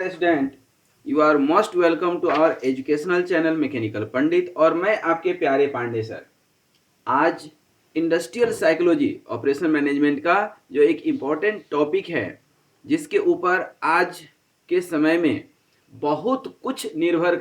Student, you are most welcome to our educational channel mechanical Pandit. और मैं आपके प्यारे पांडे सर। आज इंडस्ट्रियल साइकोलॉजी ऑपरेशनल मैनेजमेंट का जो एक इम्पॉर्टेंट टॉपिक है, जिसके ऊपर आज के समय में बहुत कुछ निर्भर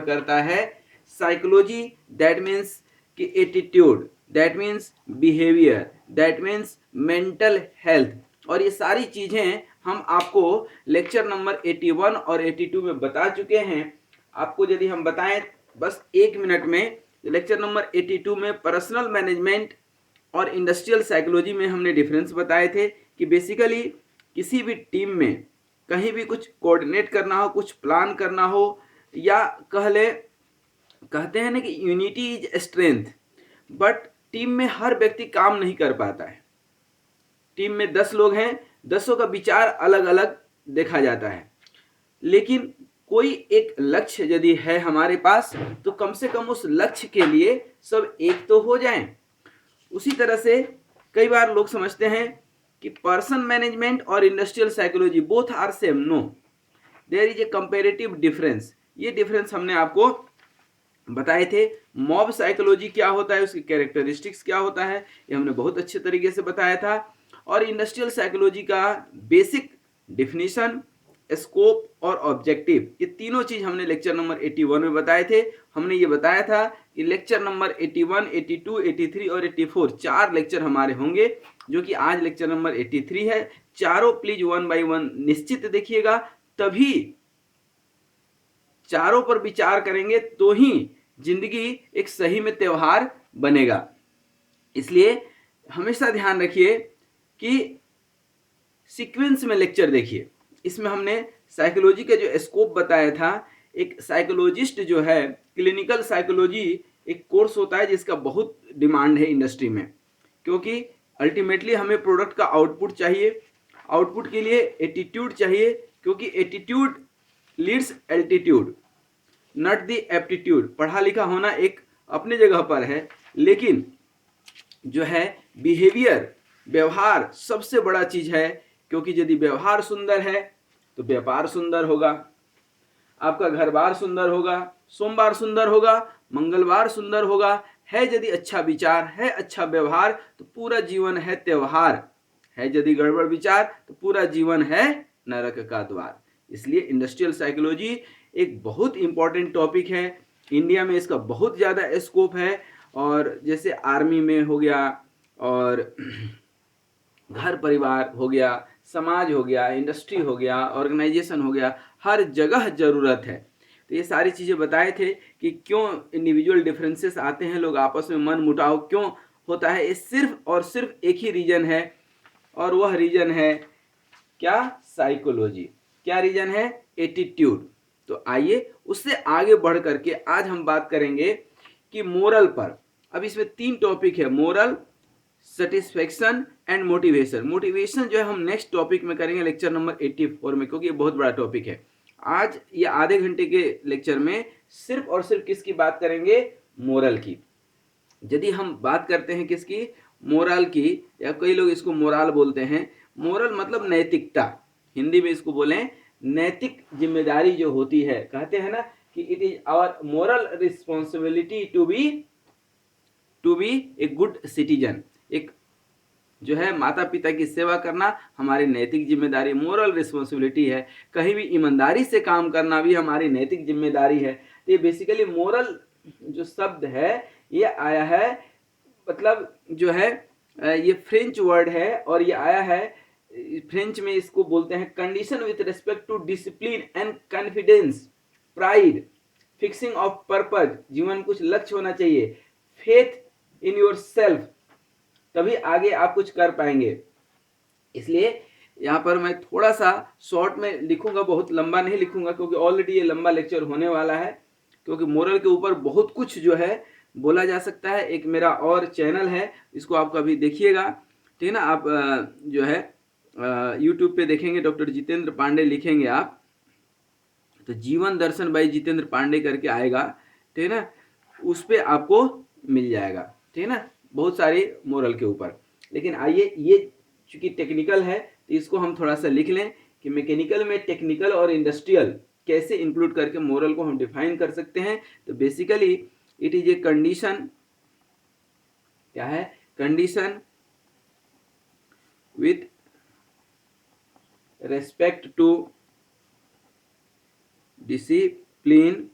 करता है, साइकोलॉजी। दैट मीन्स कि attitude, that means behaviour, that means mental health. और ये सारी चीज़ें हम आपको लेक्चर नंबर 81 और 82 में बता चुके हैं। आपको यदि हम बताएं बस एक मिनट में, लेक्चर नंबर 82 में पर्सनल मैनेजमेंट और इंडस्ट्रियल साइकोलॉजी में हमने डिफरेंस बताए थे कि बेसिकली किसी भी टीम में कहीं भी कुछ कोऑर्डिनेट करना हो, कुछ प्लान करना हो, या कहते हैं ना कि unity is strength, but team में हर व्यक्ति काम नहीं कर पाता है। टीम में 10 लोग हैं, 10 का विचार अलग अलग देखा जाता है, लेकिन कोई एक लक्ष्य यदि है हमारे पास तो कम से कम उस लक्ष्य के लिए सब एक तो हो जाएं। उसी तरह से कई बार लोग समझते हैं कि पर्सन मैनेजमेंट और industrial psychology both are same. No, there is a comparative difference. ये डिफरेंस हमने आपको बताए थे। मॉब साइकोलॉजी क्या होता है, उसकी कैरेक्टरिस्टिक्स क्या होता है, ये हमने बहुत अच्छे तरीके से बताया था। और इंडस्ट्रियल साइकोलॉजी का बेसिक डिफिनीशन, स्कोप और ऑब्जेक्टिव, ये तीनों चीज हमने लेक्चर नंबर 81 में बताए थे। हमने ये बताया था कि लेक्चर नंबर 81, 82, 83 और 84 4 लेक्चर हमारे होंगे, जो कि आज लेक्चर नंबर 83 है। चारों प्लीज 1 बाय 1 निश्चित देखिएगा, तभी चारों पर विचार करेंगे तो ही जिंदगी एक सही में त्योहार बनेगा। इसलिए हमेशा ध्यान रखिए कि सीक्वेंस में लेक्चर देखिए। इसमें हमने साइकोलॉजी का जो स्कोप बताया था, एक साइकोलॉजिस्ट जो है, क्लिनिकल साइकोलॉजी एक कोर्स होता है जिसका बहुत डिमांड है इंडस्ट्री में, क्योंकि अल्टीमेटली हमें प्रोडक्ट का आउटपुट चाहिए। आउटपुट के लिए एटीट्यूड चाहिए, क्योंकि attitude leads altitude, not the aptitude. पढ़ा लिखा होना एक अपनी जगह पर है, लेकिन जो है बिहेवियर, व्यवहार सबसे बड़ा चीज है, क्योंकि यदि व्यवहार सुंदर है तो व्यापार सुंदर होगा, आपका घर बार सुंदर होगा, सोमवार सुंदर होगा, मंगलवार सुंदर होगा। है यदि अच्छा विचार, है अच्छा व्यवहार, तो पूरा जीवन है त्योहार। है यदि गड़बड़ विचार तो पूरा जीवन है नरक का द्वार। इसलिए इंडस्ट्रियल साइकोलॉजी एक बहुत इंपॉर्टेंट टॉपिक है। इंडिया में इसका बहुत ज़्यादा स्कोप है, और जैसे आर्मी में हो गया, और घर परिवार हो गया, समाज हो गया, इंडस्ट्री हो गया, ऑर्गेनाइजेशन हो गया, हर जगह ज़रूरत है। तो ये सारी चीज़ें बताए थे कि क्यों इंडिविजुअल डिफरेंसेस आते हैं, लोग आपस में मन मुटाव क्यों होता है। ये सिर्फ और सिर्फ एक ही रीजन है, और वह रीजन है क्या? साइकोलॉजी। क्या रीजन है? एटीट्यूड। तो आइए उससे आगे बढ़ करके आज हम बात करेंगे कि मोरल पर। अब इसमें 3 टॉपिक है, moral, satisfaction and motivation. Motivation जो है हम नेक्स्ट टॉपिक में करेंगे लेक्चर नंबर 84 में, क्योंकि ये बहुत बड़ा टॉपिक है। आज ये आधे घंटे के लेक्चर में सिर्फ और सिर्फ किसकी बात करेंगे? मोरल की। यदि हम बात करते हैं किसकी? मोरल की, या कई लोग इसको मोराल बोलते हैं। मोरल मतलब नैतिकता, हिंदी में इसको बोलें नैतिक जिम्मेदारी जो होती है। कहते हैं ना कि it is our moral responsibility to be a good citizen. एक जो है माता पिता की सेवा करना हमारी नैतिक जिम्मेदारी, मोरल रिस्पॉन्सिबिलिटी है। कहीं भी ईमानदारी से काम करना भी हमारी नैतिक जिम्मेदारी है। तो ये बेसिकली मोरल जो शब्द है ये आया है, मतलब जो है ये फ्रेंच वर्ड है, और ये आया है फ्रेंच में, इसको बोलते हैं condition with respect to discipline and confidence, pride, fixing of purpose, जीवन कुछ लक्ष्य होना चाहिए, फेथ इन योर सेल्फ, तभी आगे आप कुछ कर पाएंगे। इसलिए यहाँ पर मैं थोड़ा सा शॉर्ट में लिखूंगा, बहुत लंबा नहीं लिखूंगा, क्योंकि ऑलरेडी ये लंबा लेक्चर होने वाला है। क्योंकि मोरल के ऊपर बहुत कुछ जो है बोला जा सकता है। एक मेरा और चैनल है, इसको आप कभी देखिएगा, ठीक है ना। आप जो है यूट्यूब पे देखेंगे, डॉक्टर जितेंद्र पांडे लिखेंगे आप, तो जीवन दर्शन बाई जितेंद्र पांडे करके आएगा, ठीक है ना, उस पर आपको मिल जाएगा, ठीक है ना, बहुत सारे मोरल के ऊपर। लेकिन आइए, ये चूंकि टेक्निकल है तो इसको हम थोड़ा सा लिख लें कि मैकेनिकल में टेक्निकल और इंडस्ट्रियल कैसे इंक्लूड करके मोरल को हम डिफाइन कर सकते हैं। तो basically it is a condition, क्या है, condition with respect to discipline,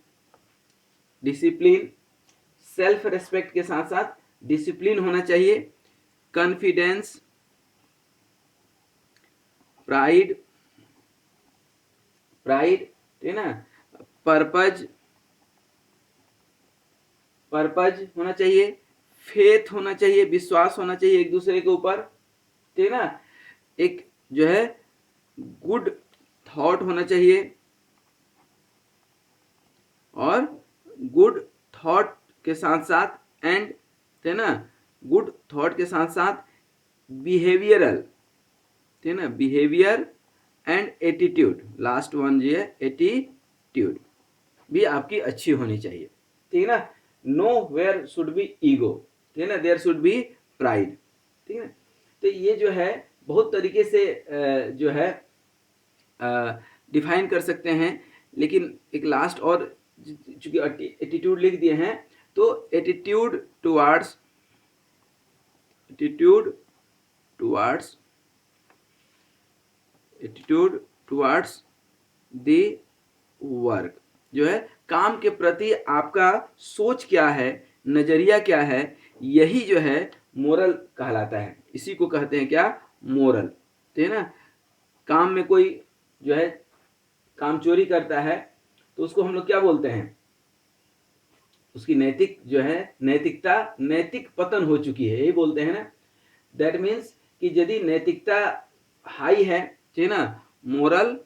self respect के साथ साथ डिसिप्लिन होना चाहिए, कॉन्फिडेंस, प्राइड, ठीक है ना, पर्पज होना चाहिए, फेथ होना चाहिए, विश्वास होना चाहिए एक दूसरे के ऊपर, ठीक है ना, एक जो है गुड थॉट होना चाहिए, और गुड थॉट के साथ साथ एंड, है ना, गुड थॉट के साथ साथ बिहेवियरल, ठीक है ना, behaviour and attitude, last one जो है एटीट्यूड भी आपकी अच्छी होनी चाहिए, ठीक है ना। Nowhere should be ego, ठीक है ना, देयर शुड बी प्राइड, ठीक है ना। तो ये जो है बहुत तरीके से जो है डिफाइन कर सकते हैं, लेकिन एक लास्ट और, चूंकि एटीट्यूड लिख दिए हैं, तो एटीट्यूड टुवार्ड्स द वर्क, जो है काम के प्रति आपका सोच क्या है, नजरिया क्या है, यही जो है मोरल कहलाता है। इसी को कहते हैं क्या, मोरल, ठीक है ना। काम में कोई जो है काम चोरी करता है तो उसको हम लोग क्या बोलते हैं, उसकी नैतिक जो है नैतिक पतन हो चुकी है, यही बोलते हैं ना। दैट मीन्स कि यदि नैतिकता हाई है, ठीक है ना, मोरल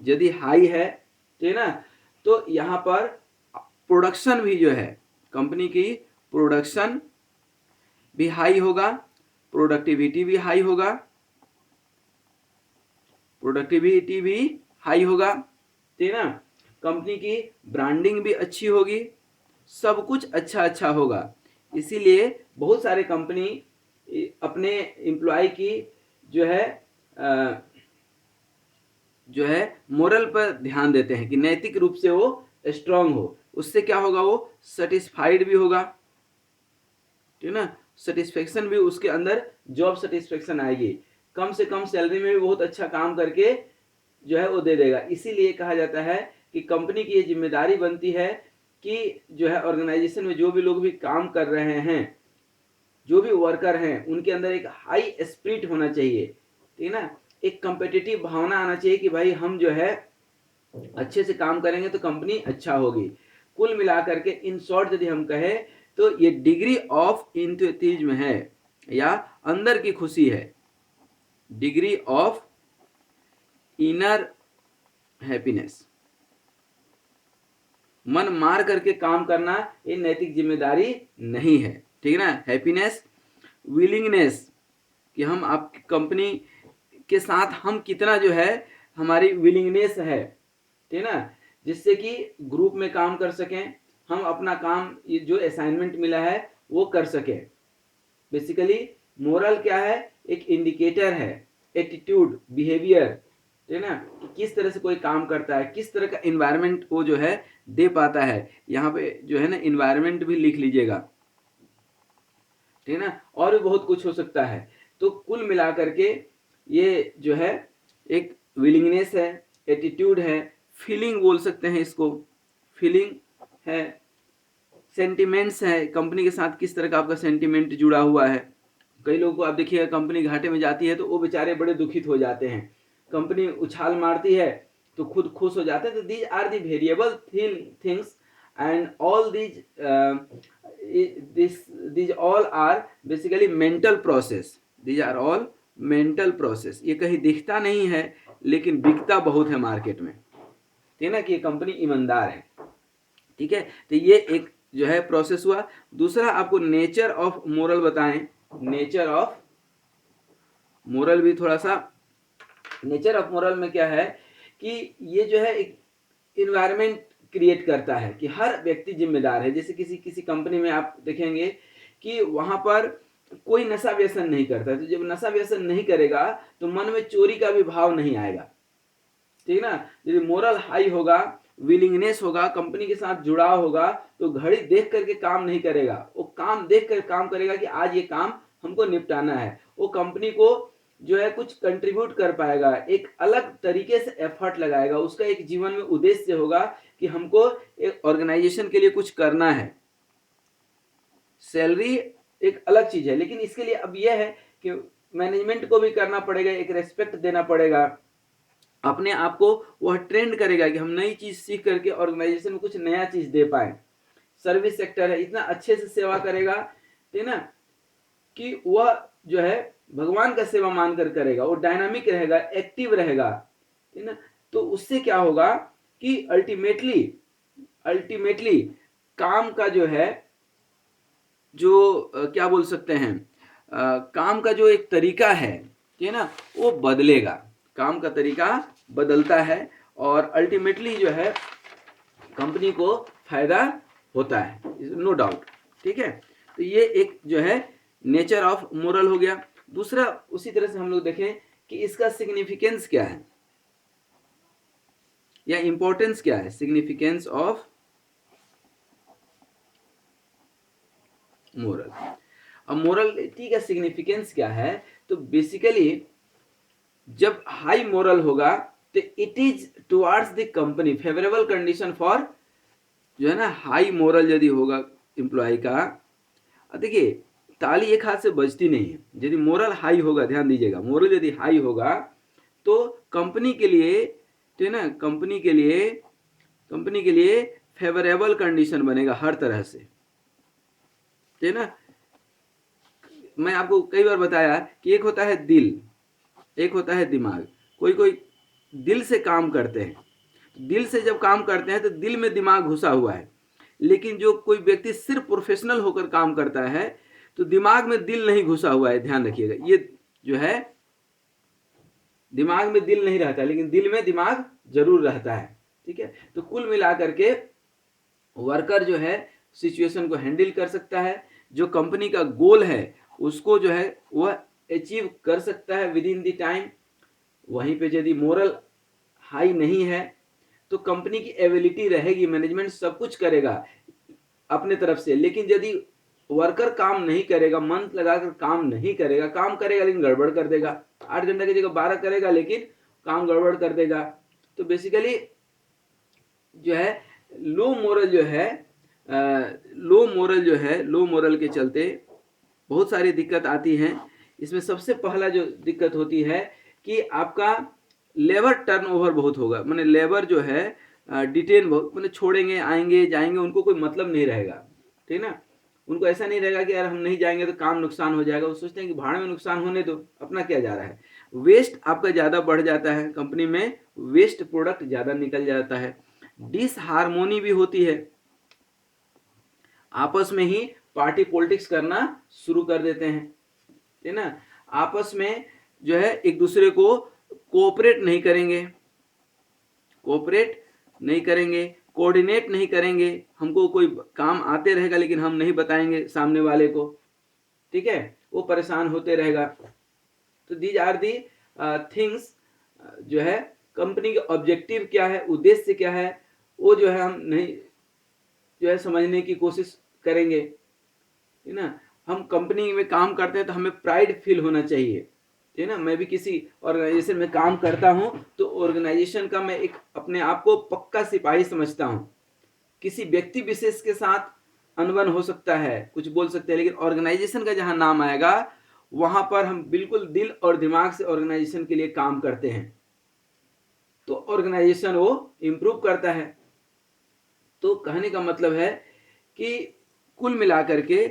यदि हाई है, ठीक है ना, तो यहाँ पर प्रोडक्शन भी जो है, कंपनी की प्रोडक्शन भी हाई होगा, प्रोडक्टिविटी भी हाई होगा, ठीक है ना, कंपनी की ब्रांडिंग भी अच्छी होगी, सब कुछ अच्छा होगा। इसीलिए बहुत सारे कंपनी अपने एम्प्लॉय की जो है मोरल पर ध्यान देते हैं कि नैतिक रूप से वो स्ट्रांग हो। उससे क्या होगा, वो सेटिस्फाइड भी होगा, ठीक है ना, सेटिस्फेक्शन भी उसके अंदर, जॉब सेटिस्फेक्शन आएगी, कम से कम सैलरी में भी बहुत अच्छा काम करके जो है वो दे देगा। इसीलिए कहा जाता है कि कंपनी की ये जिम्मेदारी बनती है कि जो है ऑर्गेनाइजेशन में जो भी लोग भी काम कर रहे हैं, जो भी वर्कर हैं, उनके अंदर एक हाई स्पिरिट होना चाहिए, ठीक है ना, एक कम्पिटिटिव भावना आना चाहिए कि भाई हम जो है अच्छे से काम करेंगे तो कंपनी अच्छा होगी। कुल मिलाकर के इन शॉर्ट यदि हम कहें तो ये डिग्री ऑफ एंथुसियाज्म है या अंदर की खुशी है, डिग्री ऑफ इनर हैप्पीनेस, मन मार करके काम करना ये नैतिक जिम्मेदारी नहीं है, ठीक है ना। हैप्पीनेस, विलिंगनेस, कि हम आपकी कंपनी के साथ हम कितना जो है हमारी विलिंगनेस है, ठीक है ना, जिससे कि ग्रुप में काम कर सकें, हम अपना काम ये जो असाइनमेंट मिला है वो कर सकें। बेसिकली मोरल क्या है, एक इंडिकेटर है, एटीट्यूड, बिहेवियर, ठीक है ना, कि किस तरह से कोई काम करता है, किस तरह का इन्वायरमेंट वो जो है दे पाता है। यहाँ पे जो है ना इन्वायरमेंट भी लिख लीजिएगा, ठीक है ना, और भी बहुत कुछ हो सकता है। तो कुल मिला करके ये जो है एक विलिंगनेस है, एटीट्यूड है, फीलिंग बोल सकते हैं इसको, फीलिंग है, सेंटिमेंट्स है, कंपनी के साथ किस तरह का आपका सेंटिमेंट जुड़ा हुआ है। कई लोगों को आप देखिएगा कंपनी घाटे में जाती है तो वो बेचारे बड़े दुखित हो जाते हैं, कंपनी उछाल मारती है तो खुद खुश हो जाते हैं। तो these are the variable things and all these all are basically mental process, these are all mental process। ये कहीं दिखता नहीं है लेकिन बिकता बहुत है मार्केट में, ठीक है ना, कि ये कंपनी ईमानदार है, ठीक है। तो ये एक जो है प्रोसेस हुआ। दूसरा आपको नेचर ऑफ मोरल बताएं, नेचर ऑफ मोरल भी थोड़ा सा, नेचर ऑफ मोरल में क्या है कि ये जो है एक इन्वायरमेंट क्रिएट करता है कि हर व्यक्ति जिम्मेदार है। जैसे किसी कंपनी में आप देखेंगे कि वहां पर कोई नशा व्यसन नहीं करता, तो जब नशा व्यसन नहीं करेगा तो मन में चोरी का भी भाव नहीं आएगा, ठीक ना। यदि मोरल हाई होगा, विलिंगनेस होगा, कंपनी के साथ जुड़ाव होगा, तो घड़ी देख करके काम नहीं करेगा, वो काम देख कर काम करेगा कि आज ये काम हमको निपटाना है। वो कंपनी को जो है कुछ कंट्रीब्यूट कर पाएगा, एक अलग तरीके से एफर्ट लगाएगा, उसका एक जीवन में उद्देश्य होगा कि हमको एक ऑर्गेनाइजेशन के लिए कुछ करना है। सैलरी एक अलग चीज है, लेकिन इसके लिए अब यह है कि मैनेजमेंट को भी करना पड़ेगा, एक रेस्पेक्ट देना पड़ेगा, अपने आप को वह ट्रेंड करेगा कि हम नई चीज सीख करके ऑर्गेनाइजेशन में कुछ नया चीज दे पाए। सर्विस सेक्टर है, इतना अच्छे से सेवा करेगा, ठीक ना, कि वह जो है भगवान का सेवा मानकर करेगा, वो डायनामिक रहेगा, एक्टिव रहेगा, ठीक ना। तो उससे क्या होगा कि अल्टीमेटली काम का जो है जो क्या बोल सकते हैं, काम का जो एक तरीका है, ठीक है ना, वो बदलेगा, काम का तरीका बदलता है और अल्टीमेटली जो है कंपनी को फायदा होता है, नो डाउट, ठीक है। तो ये एक जो है नेचर ऑफ मोरल हो गया। दूसरा उसी तरह से हम लोग देखें कि इसका सिग्निफिकेंस क्या है या इंपॉर्टेंस क्या है, सिग्निफिकेंस ऑफ मोरल। अब मोरलिटी का सिग्निफिकेंस क्या है, तो बेसिकली जब हाई मोरल होगा तो it is towards the company favourable condition for, जो है ना, हाई मोरल यदि होगा एम्प्लॉय का, देखिए ताली एक हाथ से बजती नहीं है, यदि मोरल हाई होगा, ध्यान दीजिएगा, मोरल यदि हाई होगा तो कंपनी के लिए, तो है ना, कंपनी के लिए फेवरेबल कंडीशन बनेगा हर तरह से, ठीक है ना। मैं आपको कई बार बताया कि एक होता है दिल, एक होता है दिमाग। कोई कोई दिल से काम करते हैं, दिल से जब काम करते हैं तो दिल में दिमाग घुसा हुआ है, लेकिन जो कोई व्यक्ति सिर्फ प्रोफेशनल होकर काम करता है तो दिमाग में दिल नहीं घुसा हुआ है, ध्यान रखिएगा, ये जो है दिमाग में दिल नहीं रहता लेकिन दिल में दिमाग जरूर रहता है, ठीक है। तो कुल मिलाकर के वर्कर जो है सिचुएशन को हैंडल कर सकता है, जो कंपनी का गोल है उसको जो है वह अचीव कर सकता है विद इन द टाइम। वहीं पे यदि मोरल हाई नहीं है तो कंपनी की एबिलिटी रहेगी, मैनेजमेंट सब कुछ करेगा अपने तरफ से, लेकिन यदि वर्कर काम नहीं करेगा, मन लगाकर काम नहीं करेगा, काम करेगा लेकिन गड़बड़ कर देगा, 8 घंटे की जगह 12 करेगा लेकिन काम गड़बड़ कर देगा, तो बेसिकली जो है लो मोरल के चलते बहुत सारी दिक्कत आती हैं। इसमें सबसे पहला जो दिक्कत होती है कि आपका लेबर टर्नओवर बहुत होगा, माने लेबर जो है डिटेन बहुत, माने छोड़ेंगे, आएंगे जाएंगे, उनको कोई मतलब नहीं रहेगा, ठीक ना। उनको ऐसा नहीं रहेगा कि यार हम नहीं जाएंगे तो काम नुकसान हो जाएगा, वो सोचते हैं कि भाड़े में नुकसान होने दो, अपना क्या जा रहा है। वेस्ट आपका ज़्यादा बढ़ जाता है, कंपनी में वेस्ट प्रोडक्ट ज़्यादा निकल जाता है, डिसहार्मोनी भी होती है, आपस में ही पार्टी पॉलिटिक्स करना शुरू कर देते हैं, है ना। आपस में जो है एक दूसरे को कोऑपरेट नहीं करेंगे, कोऑर्डिनेट नहीं करेंगे, हमको कोई काम आते रहेगा लेकिन हम नहीं बताएंगे सामने वाले को, ठीक है, वो परेशान होते रहेगा। तो दीज आर दी थिंग्स, जो है कंपनी के ऑब्जेक्टिव क्या है, उद्देश्य क्या है, वो जो है हम नहीं जो है समझने की कोशिश करेंगे, है ना। हम कंपनी में काम करते हैं तो हमें प्राइड फील होना चाहिए, ठीक है ना। मैं भी किसी ऑर्गेनाइजेशन में काम करता हूं तो ऑर्गेनाइजेशन का मैं एक अपने आप को पक्का सिपाही समझता हूं। किसी व्यक्ति विशेष के साथ अनबन हो सकता है, कुछ बोल सकते हैं, लेकिन ऑर्गेनाइजेशन का जहां नाम आएगा वहां पर हम बिल्कुल दिल और दिमाग से ऑर्गेनाइजेशन के लिए काम करते हैं, तो ऑर्गेनाइजेशन वो इम्प्रूव करता है। तो कहने का मतलब है कि कुल मिलाकर के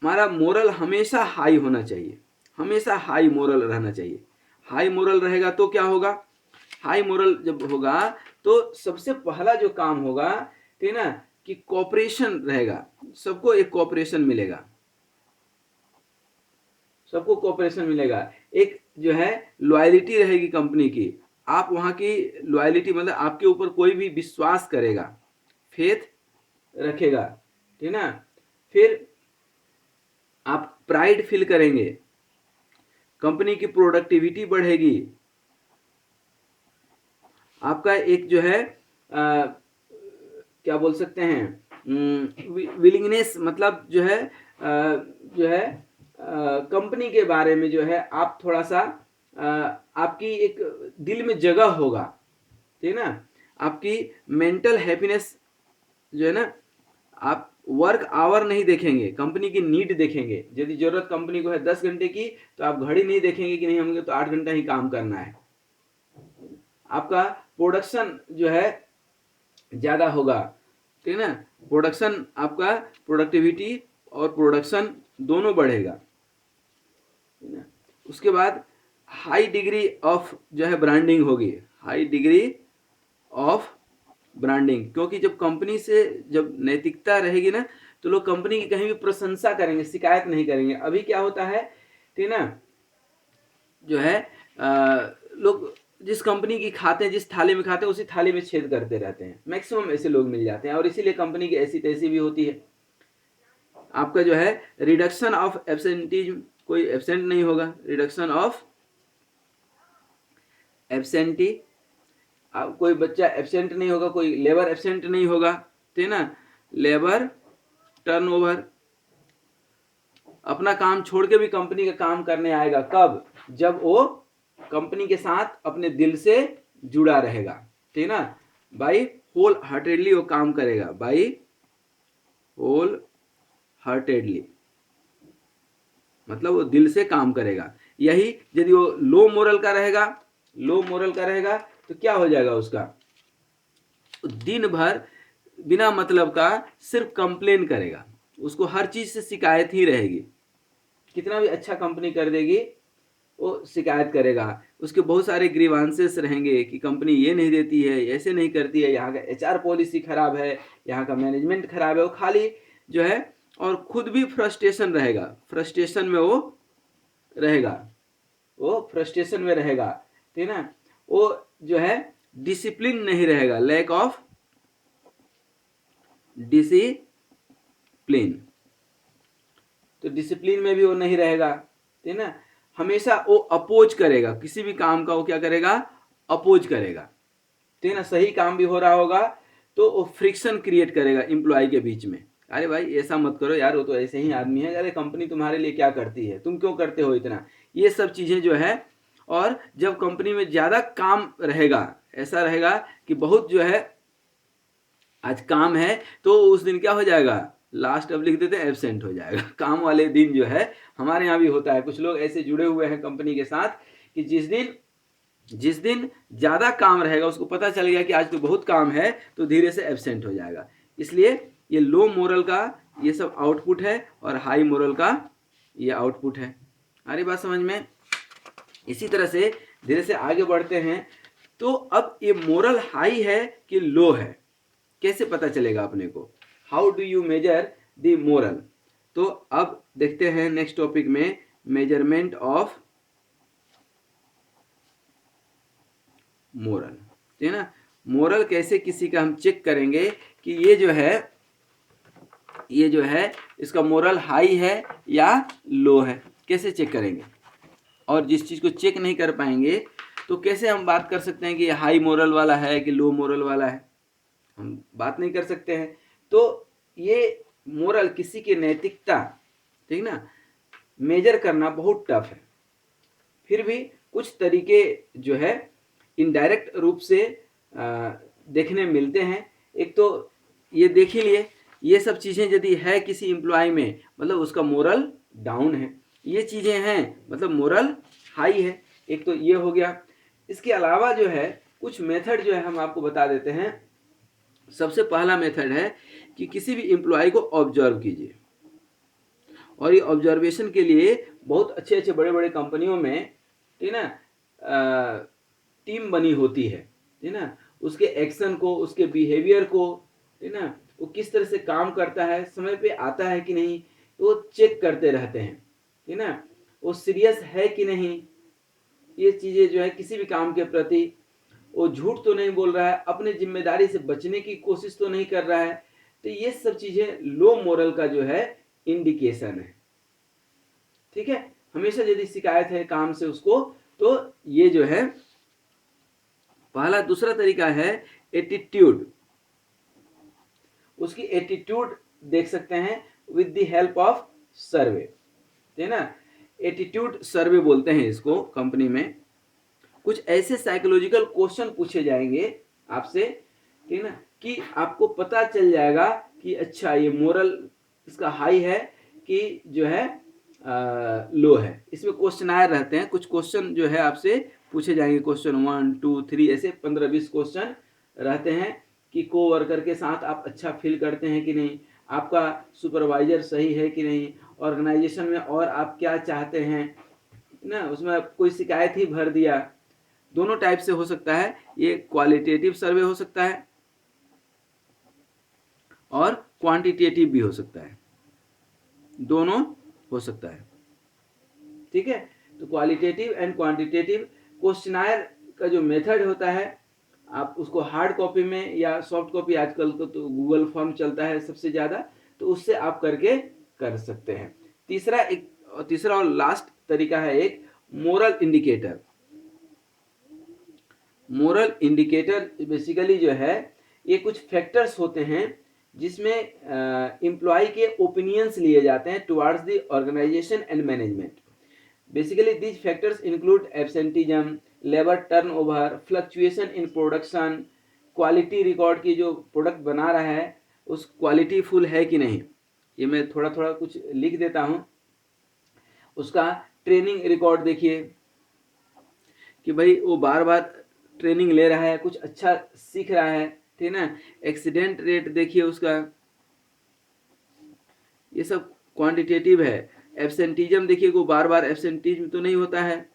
हमारा मोरल हमेशा हाई होना चाहिए, हमेशा हाई मोरल रहना चाहिए। हाई मोरल रहेगा तो क्या होगा, हाई मोरल जब होगा तो सबसे पहला जो काम होगा, ठीक है ना, कि कोऑपरेशन रहेगा, सबको एक कोऑपरेशन मिलेगा, सबको कोऑपरेशन मिलेगा। एक जो है लॉयलिटी रहेगी कंपनी की, आप वहां की लॉयलिटी मतलब आपके ऊपर कोई भी विश्वास करेगा, फेथ रखेगा, ठीक ना। फिर आप प्राइड फील करेंगे, कंपनी की प्रोडक्टिविटी बढ़ेगी, आपका एक जो है क्या बोल सकते हैं विलिंगनेस, मतलब जो है कंपनी के बारे में जो है आप थोड़ा सा आपकी एक दिल में जगह होगा, ठीक है ना। आपकी मेंटल हैप्पीनेस जो है ना, आप वर्क आवर नहीं देखेंगे, कंपनी की नीड देखेंगे। यदि जरूरत कंपनी को है 10 घंटे की, तो आप घड़ी नहीं देखेंगे कि नहीं हमको तो 8 घंटा ही काम करना है। आपका प्रोडक्शन जो है ज्यादा होगा, ठीक है ना। प्रोडक्शन, आपका प्रोडक्टिविटी और प्रोडक्शन दोनों बढ़ेगा, ठीक है ना। उसके बाद हाई डिग्री ऑफ जो है ब्रांडिंग होगी, हाई डिग्री ऑफ ब्रांडिंग, क्योंकि जब कंपनी से जब नैतिकता रहेगी ना, तो लोग कंपनी की कहीं भी प्रशंसा करेंगे, शिकायत नहीं करेंगे। अभी क्या होता है, ठीक है ना, जो है लोग जिस कंपनी की खाते हैं, जिस थाली में खाते हैं, उसी थाली में छेद करते रहते हैं। मैक्सिमम ऐसे लोग मिल जाते हैं, और इसीलिए कंपनी की ऐसी तैसी भी होती है। आपका जो है रिडक्शन ऑफ एब्सेंटीज्म, कोई एब्सेंट नहीं होगा, रिडक्शन ऑफ एब्सेंटी, कोई बच्चा एब्सेंट नहीं होगा, कोई लेबर एब्सेंट नहीं होगा, ठीक है ना। लेबर टर्नओवर, अपना काम छोड़ के भी कंपनी का काम करने आएगा, कब? जब वो कंपनी के साथ अपने दिल से जुड़ा रहेगा, ठीक है ना। बाई होल हार्टेडली वो काम करेगा, बाई होल हार्टेडली, मतलब वो दिल से काम करेगा। यही यदि वो लो मोरल का रहेगा, लो मोरल का रहेगा, तो क्या हो जाएगा उसका? दिन भर बिना मतलब का सिर्फ कंप्लेन करेगा, उसको हर चीज से शिकायत ही रहेगी। कितना भी अच्छा कंपनी कर देगी, वो शिकायत करेगा। उसके बहुत सारे ग्रीवांसेस रहेंगे कि कंपनी ये नहीं देती है, ऐसे नहीं करती है, यहाँ का एचआर पॉलिसी खराब है, यहाँ का मैनेजमेंट खराब है। वो खाली जो है, और खुद भी फ्रस्ट्रेशन रहेगा, फ्रस्ट्रेशन में वो रहेगा, वो फ्रस्ट्रेशन में रहेगा, ठीक है ना। वो जो है डिसिप्लिन नहीं रहेगा, लैक ऑफ डिसिप्लिन, तो डिसिप्लिन में भी वो नहीं रहेगा, ठीक है ना। हमेशा वो अपोज करेगा, किसी भी काम का वो क्या करेगा? अपोज करेगा, ठीक है ना। सही काम भी हो रहा होगा तो वो फ्रिक्शन क्रिएट करेगा एम्प्लॉय के बीच में। अरे भाई ऐसा मत करो यार, वो तो ऐसे ही आदमी है, अरे कंपनी तुम्हारे लिए क्या करती है, तुम क्यों करते हो इतना, ये सब चीजें जो है। और जब कंपनी में ज्यादा काम रहेगा, ऐसा रहेगा कि बहुत जो है आज काम है, तो उस दिन क्या हो जाएगा? लास्ट अब लिख देते हैं एब्सेंट हो जाएगा। काम वाले दिन जो है, हमारे यहाँ भी होता है, कुछ लोग ऐसे जुड़े हुए हैं कंपनी के साथ कि जिस दिन ज्यादा काम रहेगा, उसको पता चल गया कि आज तो बहुत काम है, तो धीरे से एब्सेंट हो जाएगा। इसलिए ये लो मोरल का ये सब आउटपुट है, और हाई मोरल का ये आउटपुट है। आ रही बात समझ में? इसी तरह से धीरे से आगे बढ़ते हैं। तो अब ये मोरल हाई है कि लो है, कैसे पता चलेगा अपने को? How do you measure the moral? तो अब देखते हैं नेक्स्ट टॉपिक में, मेजरमेंट ऑफ मोरल, ठीक है ना। मोरल कैसे किसी का हम चेक करेंगे कि ये जो है इसका मोरल हाई है या लो है, कैसे चेक करेंगे? और जिस चीज को चेक नहीं कर पाएंगे, तो कैसे हम बात कर सकते हैं कि हाई मोरल वाला है कि लो मोरल वाला है? हम बात नहीं कर सकते हैं। तो ये मोरल, किसी की नैतिकता, ठीक ना, मेजर करना बहुत टफ है। फिर भी कुछ तरीके जो है इनडायरेक्ट रूप से देखने मिलते हैं। एक तो ये देख ही लिए, ये सब चीजें यदि है किसी एम्प्लॉय में, मतलब उसका मोरल डाउन है। ये चीजें हैं मतलब मोरल हाई है। एक तो ये हो गया। इसके अलावा जो है कुछ मेथड जो है हम आपको बता देते हैं। सबसे पहला मेथड है कि किसी भी एम्प्लॉय को ऑब्जर्व कीजिए, और ये ऑब्जर्वेशन के लिए बहुत अच्छे अच्छे बड़े बड़े कंपनियों में, ठीक है ना, टीम बनी होती है, ठीक है ना। उसके एक्शन को, उसके बिहेवियर को, ठीक है ना, वो किस तरह से काम करता है, समय पे आता है कि नहीं, तो वो चेक करते रहते हैं, ठीक है ना। वो सीरियस है कि नहीं, ये चीजें जो है किसी भी काम के प्रति, वो झूठ तो नहीं बोल रहा है, अपने जिम्मेदारी से बचने की कोशिश तो नहीं कर रहा है। तो ये सब चीजें लो मोरल का जो है इंडिकेशन है। ठीक है, हमेशा यदि शिकायत है काम से उसको, तो ये जो है पहला। दूसरा तरीका है एटीट्यूड। उसकी एटीट्यूड देख सकते हैं विद द हेल्प ऑफ सर्वे, है ना। एटीट्यूड सर्वे बोलते हैं इसको कंपनी में। कुछ ऐसे साइकोलॉजिकल क्वेश्चन पूछे जाएंगे आपसे, ठीक है ना, कि आपको पता चल जाएगा कि अच्छा ये मोरल इसका हाई है कि जो है लो है। इसमें क्वेश्चनायर रहते हैं, कुछ क्वेश्चन जो है आपसे पूछे जाएंगे, क्वेश्चन 1 2 3 ऐसे 15-20 क्वेश्चन रहते हैं कि को वर्कर के साथ आप अच्छा फील करते हैं कि नहीं, आपका सुपरवाइजर सही है कि नहीं, ऑर्गेनाइजेशन में और आप क्या चाहते हैं ना। उसमें कोई शिकायत ही भर दिया। दोनों टाइप से हो सकता है, ये क्वालिटेटिव सर्वे हो सकता है और क्वांटिटेटिव भी हो सकता है, दोनों हो सकता है, ठीक है। तो क्वालिटेटिव एंड क्वांटिटेटिव क्वेश्चनायर का जो मेथड होता है, आप उसको हार्ड कॉपी में या सॉफ्ट कॉपी, आजकल तो गूगल फॉर्म चलता है सबसे ज़्यादा, तो उससे आप करके कर सकते हैं। तीसरा और लास्ट तरीका है एक moral indicator. Moral indicator basically जो है ये कुछ फैक्टर्स होते हैं जिसमें एम्प्लॉय के ओपिनियंस लिए जाते हैं towards the organisation and management. Basically these factors include absenteeism, labour turnover, fluctuation in production, quality record की जो प्रोडक्ट बना रहा है उस क्वालिटी फुल है कि नहीं। ये मैं थोड़ा थोड़ा कुछ लिख देता हूँ। उसका ट्रेनिंग रिकॉर्ड देखिए कि भाई वो बार बार ट्रेनिंग ले रहा है, कुछ अच्छा सीख रहा है, ठीक ना। एक्सीडेंट रेट देखिए उसका, ये सब क्वांटिटेटिव है। एब्सेंटिज्म देखिए, वो बार बार एब्सेंटिज्म तो नहीं होता है,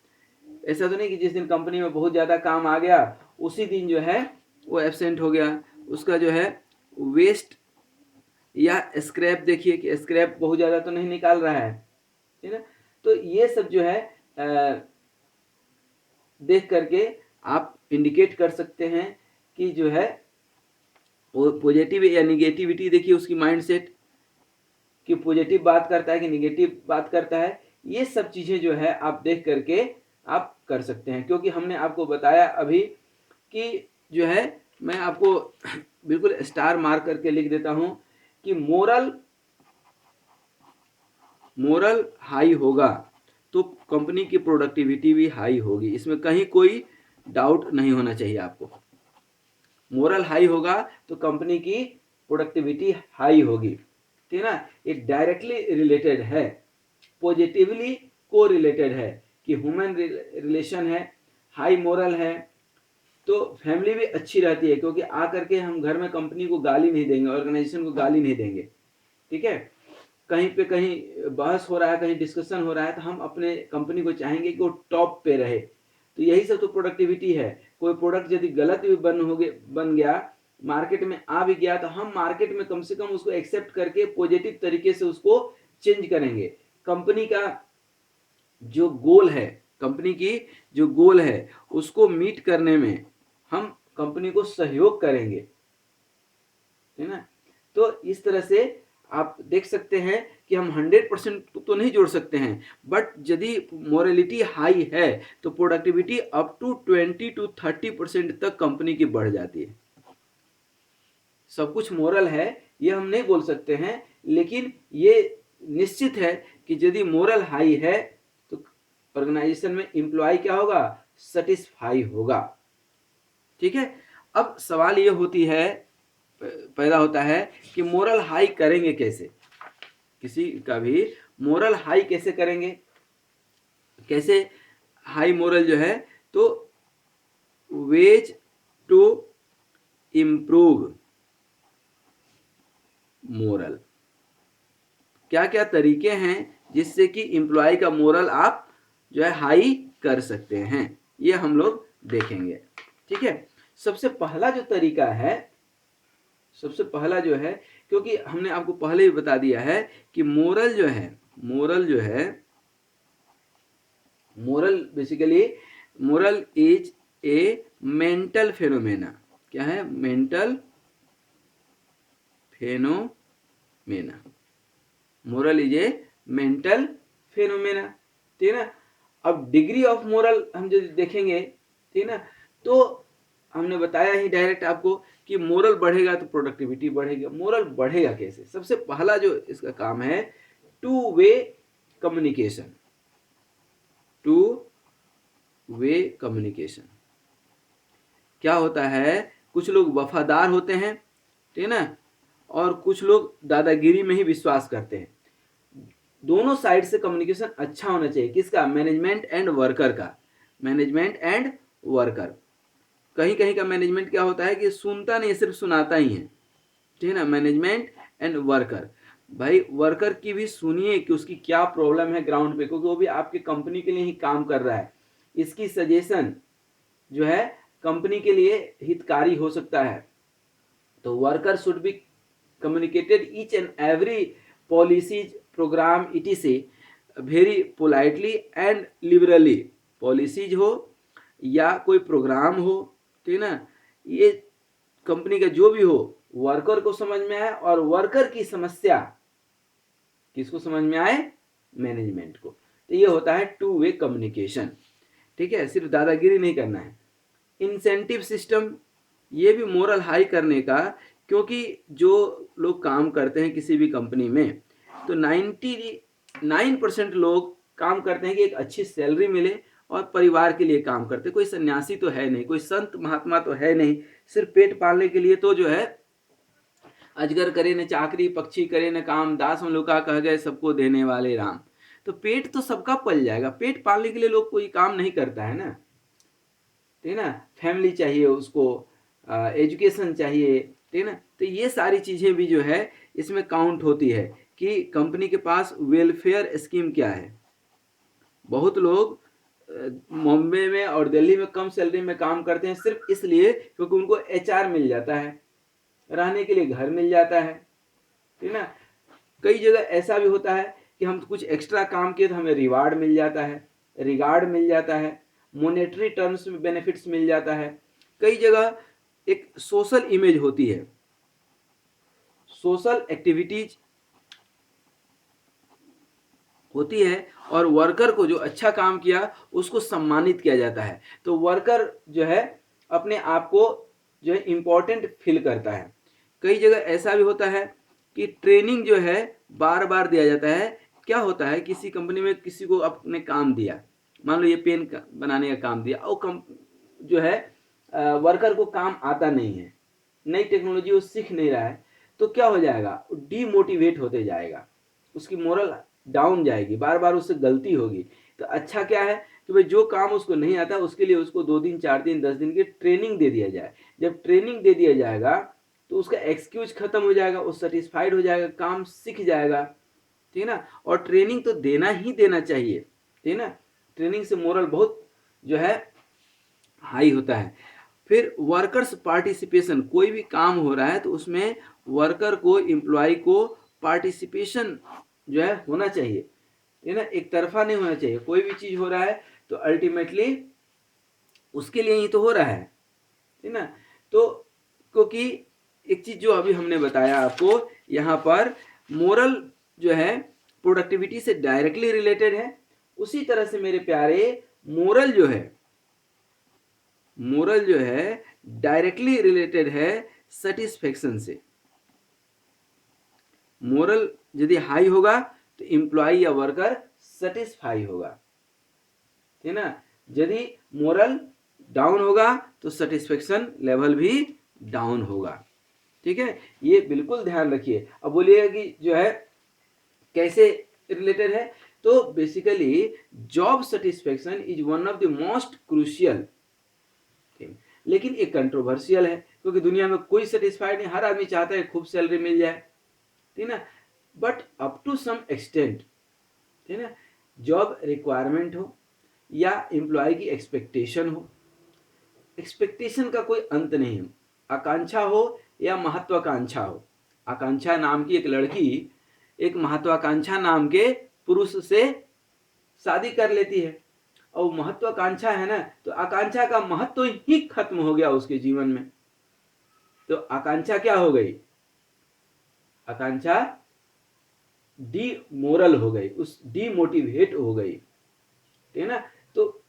ऐसा तो नहीं कि जिस दिन कंपनी में बहुत ज़्यादा काम आ गया उसी दिन जो है वो एब्सेंट हो गया। उसका जो है वेस्ट या स्क्रैप देखिए कि स्क्रैप बहुत ज़्यादा तो नहीं निकाल रहा है, ठीक है ना। तो ये सब जो है देख करके आप इंडिकेट कर सकते हैं कि जो है वो पॉजिटिव या निगेटिविटी देखिए उसकी माइंडसेट, कि पॉजिटिव बात करता है कि निगेटिव बात करता है। ये सब चीज़ें जो है आप देख करके आप कर सकते हैं, क्योंकि हमने आपको बताया अभी कि जो है मैं आपको बिल्कुल स्टार मार्क करके लिख देता हूं कि मोरल हाई होगा तो कंपनी की प्रोडक्टिविटी भी हाई होगी, इसमें कहीं कोई डाउट नहीं होना चाहिए आपको। मोरल हाई होगा तो कंपनी की प्रोडक्टिविटी हाई होगी, ठीक है ना। ये डायरेक्टली रिलेटेड है, पॉजिटिवली को रिलेटेड है कि ह्यूमन रिलेशन है, हाई मोरल है तो फैमिली भी अच्छी रहती है, क्योंकि आकर के हम घर में कंपनी को गाली नहीं देंगे, ऑर्गेनाइजेशन को गाली नहीं देंगे, ठीक है। कहीं पे कहीं बहस हो रहा है, कहीं डिस्कशन हो रहा है, तो हम अपने कंपनी को चाहेंगे कि वो टॉप पे रहे। तो यही सब तो प्रोडक्टिविटी है। कोई प्रोडक्ट यदि गलत भी बन गया, मार्केट में आ भी गया, तो हम मार्केट में कम से कम उसको एक्सेप्ट करके पॉजिटिव तरीके से उसको चेंज करेंगे। कंपनी का जो गोल है, कंपनी की जो गोल है उसको मीट करने में हम कंपनी को सहयोग करेंगे, है ना। तो इस तरह से आप देख सकते हैं कि हम 100% तो नहीं जोड़ सकते हैं, बट यदि मोरलिटी हाई है तो प्रोडक्टिविटी अप टू 20-30% तक कंपनी की बढ़ जाती है। सब कुछ मोरल है ये हम नहीं बोल सकते हैं, लेकिन ये निश्चित है कि यदि मोरल हाई है तो ऑर्गेनाइजेशन में एम्प्लॉय क्या होगा, सेटिस्फाई होगा, ठीक है। अब सवाल ये पैदा होता है कि मोरल हाई करेंगे कैसे, किसी का भी मोरल हाई कैसे करेंगे, कैसे हाई मोरल जो है, तो वेज टू इम्प्रूव मोरल, क्या क्या तरीके हैं जिससे कि एम्प्लॉय का मोरल आप जो है हाई कर सकते हैं, ये हम लोग देखेंगे, ठीक है। सबसे पहला जो है, क्योंकि हमने आपको पहले ही बता दिया है कि moral basically moral is a mental phenomena. क्या है? Mental phenomena. Moral is a mental phenomena, ठीक है ना। अब डिग्री ऑफ मोरल हम जो देखेंगे, ठीक है ना, तो हमने बताया ही डायरेक्ट आपको कि मोरल बढ़ेगा तो प्रोडक्टिविटी बढ़ेगा। मोरल बढ़ेगा कैसे? सबसे पहला जो इसका काम है, two way communication. Two way communication क्या होता है? कुछ लोग वफादार होते हैं, ठीक है ना, और कुछ लोग दादागिरी में ही विश्वास करते हैं। दोनों साइड से कम्युनिकेशन अच्छा होना चाहिए। किसका? मैनेजमेंट एंड वर्कर का। Management and worker. कहीं कहीं का मैनेजमेंट क्या होता है कि सुनता नहीं, सिर्फ सुनाता ही है, ठीक है ना। मैनेजमेंट एंड वर्कर, भाई वर्कर की भी सुनिए कि उसकी क्या प्रॉब्लम है ग्राउंड पे, क्योंकि वो भी आपकी कंपनी के लिए ही काम कर रहा है। इसकी सजेशन जो है कंपनी के लिए हितकारी हो सकता है। तो worker should be communicated each and every policies, programme etc very politely and liberally. Policies हो या कोई प्रोग्राम हो, ठीक है ना, ये कंपनी का जो भी हो, वर्कर को समझ में आए और वर्कर की समस्या किसको समझ में आए? मैनेजमेंट को। तो ये होता है टू वे कम्युनिकेशन, ठीक है। सिर्फ दादागिरी नहीं करना है। इंसेंटिव सिस्टम, ये भी मोरल हाई करने का, क्योंकि जो लोग काम करते हैं किसी भी कंपनी में, तो 99% लोग काम करते हैं कि एक अच्छी सैलरी मिले और परिवार के लिए काम करते हैं। कोई सन्यासी तो है नहीं, कोई संत महात्मा तो है नहीं, सिर्फ पेट पालने के लिए। तो जो है अजगर करे न चाकरी, पक्षी करे न काम, दास मलुका कह गए सबको देने वाले राम। तो पेट तो सबका पल जाएगा, पेट पालने के लिए लोग कोई काम नहीं करता है ना, ठीक है ना। फैमिली चाहिए उसको, एजुकेशन चाहिए, ठीक है ना। तो ये सारी चीजें भी जो है इसमें काउंट होती है कि कंपनी के पास वेलफेयर स्कीम क्या है। बहुत लोग मुंबई में और दिल्ली में कम सैलरी में काम करते हैं सिर्फ इसलिए क्योंकि उनको HR मिल जाता है, रहने के लिए घर मिल जाता है, ठीक है ना। कई जगह ऐसा भी होता है कि हम कुछ एक्स्ट्रा काम किए तो हमें रिवार्ड मिल जाता है, रिगार्ड मिल जाता है, मोनेटरी टर्म्स में बेनिफिट्स मिल जाता है। कई जगह एक सोशल इमेज होती है, सोशल एक्टिविटीज होती है, और वर्कर को जो अच्छा काम किया उसको सम्मानित किया जाता है। तो वर्कर जो है अपने आप को जो है इम्पोर्टेंट फील करता है। कई जगह ऐसा भी होता है कि ट्रेनिंग जो है बार बार दिया जाता है। क्या होता है, किसी कंपनी में किसी को आपने काम दिया, मान लो ये पेन बनाने का काम दिया, और जो है वर्कर को काम आता नहीं है, नई टेक्नोलॉजी वो सीख नहीं रहा है, तो क्या हो जाएगा? डीमोटिवेट होते जाएगा, उसकी मोरल डाउन जाएगी, बार बार उससे गलती होगी। तो अच्छा क्या है कि भाई जो काम उसको नहीं आता उसके लिए उसको 2 दिन 4 दिन 10 दिन की ट्रेनिंग दे दिया जाए। जब ट्रेनिंग दे दिया जाएगा तो उसका एक्सक्यूज खत्म हो जाएगा, वो सेटिस्फाइड हो जाएगा, काम सीख जाएगा, ठीक है ना। और ट्रेनिंग तो देना ही देना चाहिए, ठीक है ना। ट्रेनिंग से मोरल बहुत जो है हाई होता है। फिर वर्कर्स पार्टिसिपेशन, कोई भी काम हो रहा है तो उसमें वर्कर को, एम्प्लॉय को पार्टिसिपेशन जो है होना चाहिए, है ना। एक तरफा नहीं होना चाहिए। कोई भी चीज हो रहा है तो अल्टीमेटली उसके लिए ही तो हो रहा है ना। तो क्योंकि एक चीज जो अभी हमने बताया आपको यहाँ पर, मोरल जो है प्रोडक्टिविटी से डायरेक्टली रिलेटेड है, उसी तरह से मेरे प्यारे मोरल जो है डायरेक्टली रिलेटेड है सेटिस्फेक्शन से। मोरल यदि हाई होगा तो एम्प्लॉय या वर्कर सेटिस्फाई होगा, ठीक है ना। यदि मोरल डाउन होगा तो सेटिस्फेक्शन लेवल भी डाउन होगा, ठीक है। ये बिल्कुल ध्यान रखिए। अब बोलिएगा कि जो है कैसे रिलेटेड है, तो basically job satisfaction is one of the most crucial thing. लेकिन एक कंट्रोवर्शियल है, क्योंकि दुनिया में कोई सेटिस्फाइड नहीं, हर आदमी चाहता है खूब सैलरी मिल जाए, ठीक है ना। But up to some extent, ठीक है ना। जॉब रिक्वायरमेंट हो या एम्प्लॉय की एक्सपेक्टेशन हो, एक्सपेक्टेशन का कोई अंत नहीं है। आकांक्षा हो या महत्वाकांक्षा हो, आकांक्षा नाम की एक लड़की एक महत्वाकांक्षा नाम के पुरुष से शादी कर लेती है, और महत्वाकांक्षा है ना, तो आकांक्षा का महत्व ही खत्म हो गया उसके जीवन में। तो आकांक्षा क्या हो गई? आकांक्षा डीमोरल हो गई, उस डीमोटिवेट हो गई, ठीक है ना। तो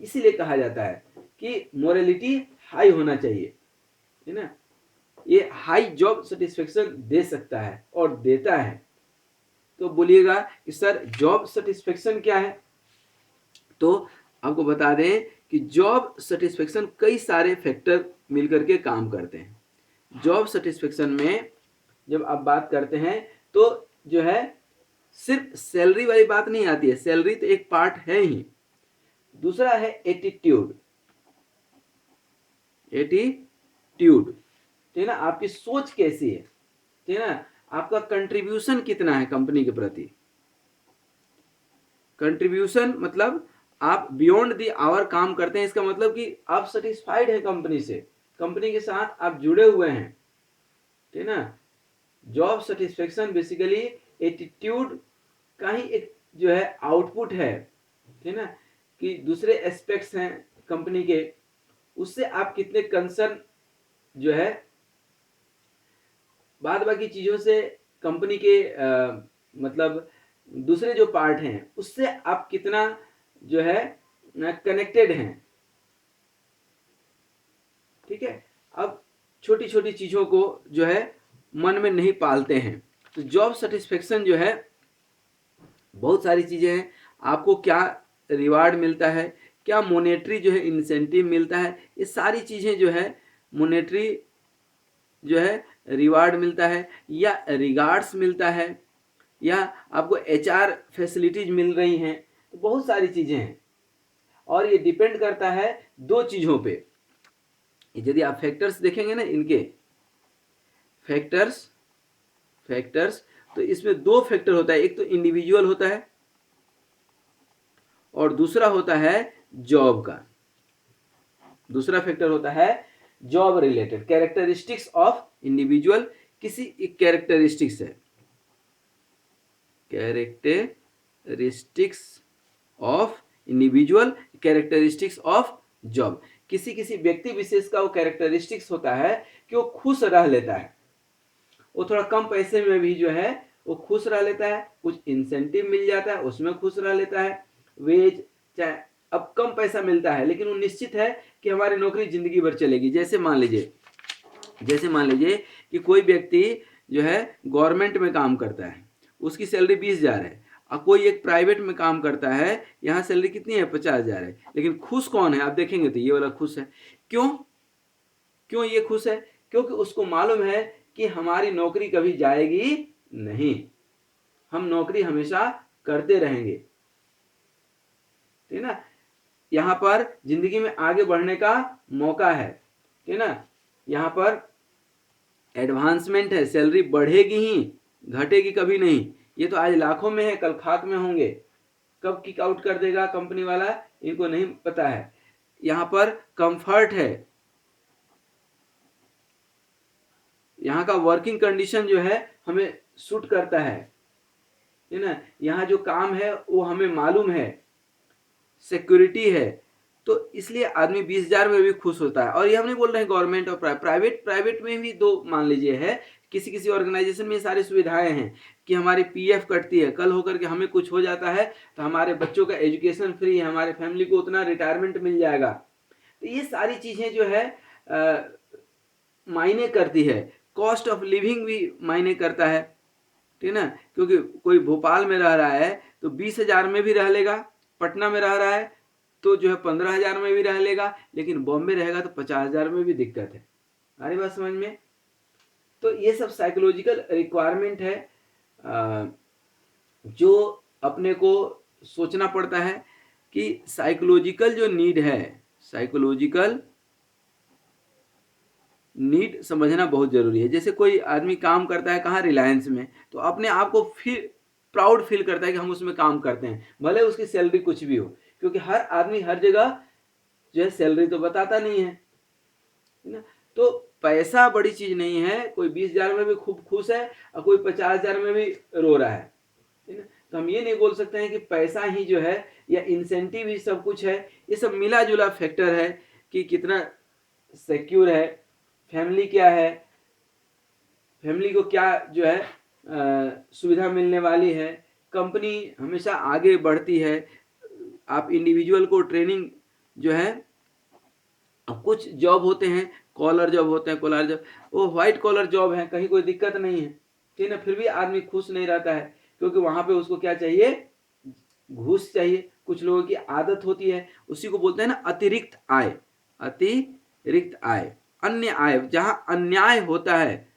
इसीलिए कहा जाता है कि मोरालिटी हाई होना चाहिए, है ना। ये हाई जॉब सेटिस्फेक्शन दे सकता है और देता है। तो बोलिएगा कि सर जॉब सेटिस्फेक्शन क्या है। तो आपको बता दें कि जॉब सेटिस्फेक्शन कई सारे फैक्टर मिलकर के काम करते हैं। जॉब सेटिस्फेक्शन में जब आप बात करते हैं तो जो है सिर्फ सैलरी वाली बात नहीं आती है, सैलरी तो एक पार्ट है ही। दूसरा है एटीट्यूड, एटीट्यूड, ठीक है ना, आपकी सोच कैसी है, ठीक है ना, आपका कंट्रीब्यूशन कितना है कंपनी के प्रति। कंट्रीब्यूशन मतलब आप बियॉन्ड दी आवर काम करते हैं, इसका मतलब कि आप सेटिस्फाइड हैं कंपनी से, कंपनी के साथ आप जुड़े हुए हैं, ठीक है ना। जॉब सेटिस्फेक्शन बेसिकली एटीट्यूड का ही एक जो है आउटपुट है, ठीक है ना, कि दूसरे एस्पेक्ट्स हैं कंपनी के, उससे आप कितने कंसर्न जो है बाद बाकी चीजों से, कंपनी के मतलब दूसरे जो पार्ट हैं उससे आप कितना जो है कनेक्टेड हैं, ठीक है। अब छोटी छोटी चीजों को जो है मन में नहीं पालते हैं। तो जॉब सेटिस्फेक्शन जो है बहुत सारी चीजें हैं, आपको क्या रिवार्ड मिलता है, क्या मोनेटरी जो है इंसेंटिव मिलता है, ये सारी चीजें जो है मोनेटरी जो है रिवार्ड मिलता है या रिगार्ड्स मिलता है या आपको एचआर फैसिलिटीज मिल रही हैं, तो बहुत सारी चीजें हैं और ये डिपेंड करता है दो चीजों पे। यदि आप फैक्टर्स देखेंगे ना, इनके फैक्टर्स तो इसमें दो फैक्टर होता है, एक तो इंडिविजुअल होता है और दूसरा होता है जॉब का। दूसरा फैक्टर होता है job related, characteristics of individual, किसी एक कैरेक्टरिस्टिक्स है, characteristics of individual, characteristics of job. किसी किसी व्यक्ति विशेष का वो कैरेक्टरिस्टिक्स होता है कि वो खुश रह लेता है, वो थोड़ा कम पैसे में भी जो है वो खुश रह लेता है, कुछ इंसेंटिव मिल जाता है उसमें खुश रह लेता है, वेज चाहे अब कम पैसा मिलता है लेकिन वो निश्चित है कि हमारी नौकरी जिंदगी भर चलेगी। जैसे मान लीजिए कि कोई व्यक्ति जो है गवर्नमेंट में काम करता है, उसकी सैलरी 20,000 है, और कोई एक प्राइवेट में काम करता है, यहाँ सैलरी कितनी है 50,000 है, लेकिन खुश कौन है आप देखेंगे तो ये वाला खुश है। क्यों ये खुश है? क्योंकि उसको मालूम है कि हमारी नौकरी कभी जाएगी नहीं, हम नौकरी हमेशा करते रहेंगे, ठीक है ना। यहाँ पर जिंदगी में आगे बढ़ने का मौका है, ठीक है ना, यहाँ पर एडवांसमेंट है, सैलरी बढ़ेगी ही, घटेगी कभी नहीं। ये तो आज लाखों में है, कल खाक में होंगे, कब किक आउट कर देगा कंपनी वाला इनको नहीं पता है। यहाँ पर कंफर्ट है, यहाँ का वर्किंग कंडीशन जो है हमें सूट करता है ना, यहाँ जो काम है वो हमें मालूम है, सिक्योरिटी है, तो इसलिए आदमी 20,000 में भी खुश होता है। और ये हम नहीं बोल रहे हैं गवर्नमेंट और प्राइवेट में भी दो मान लीजिए है, किसी किसी ऑर्गेनाइजेशन में सारी सुविधाएं हैं कि हमारी पीएफ कटती है, कल होकर के हमें कुछ हो जाता है तो हमारे बच्चों का एजुकेशन फ्री है, हमारे फैमिली को उतना रिटायरमेंट मिल जाएगा। तो ये सारी चीजें जो है मायने करती है, कॉस्ट ऑफ लिविंग भी मायने करता है, ठीक है ना। क्योंकि कोई भोपाल में रह रहा है तो 20,000 में भी रह लेगा, पटना में रह रहा है तो जो है 15,000 में भी रह लेगा, लेकिन बॉम्बे रहेगा तो 50,000 में भी दिक्कत है। अरे बात समझ में। तो ये सब साइकोलॉजिकल रिक्वायरमेंट है जो अपने को सोचना पड़ता है कि साइकोलॉजिकल जो नीड है, साइकोलॉजिकल नीड समझना बहुत जरूरी है। जैसे कोई आदमी काम करता है कहाँ, रिलायंस में, तो अपने आप को फिर प्राउड फील करता है कि हम उसमें काम करते हैं, भले उसकी सैलरी कुछ भी हो, क्योंकि हर आदमी हर जगह जो है सैलरी तो बताता नहीं है ना। तो पैसा बड़ी चीज नहीं है, कोई 20,000 में भी खूब खुश है और कोई 50,000 में भी रो रहा है ना। तो हम ये नहीं बोल सकते हैं कि पैसा ही जो है या इंसेंटिव ही सब कुछ है, ये सब मिला जुला फैक्टर है कि कितना सिक्योर है, फैमिली क्या है, फैमिली को क्या जो है सुविधा मिलने वाली है, कंपनी हमेशा आगे बढ़ती है। आप इंडिविजुअल को ट्रेनिंग जो है, अब कुछ जॉब होते हैं कॉलर जॉब होते हैं, कॉलर जॉब वो व्हाइट कॉलर जॉब है, कहीं कोई दिक्कत नहीं है, ठीक है ना, फिर भी आदमी खुश नहीं रहता है, क्योंकि वहां पे उसको क्या चाहिए, घूस चाहिए। कुछ लोगों की आदत होती है, उसी को बोलते हैं ना अतिरिक्त आय, अतिरिक्त आय, अन्य आय, जहां अन्याय होता है,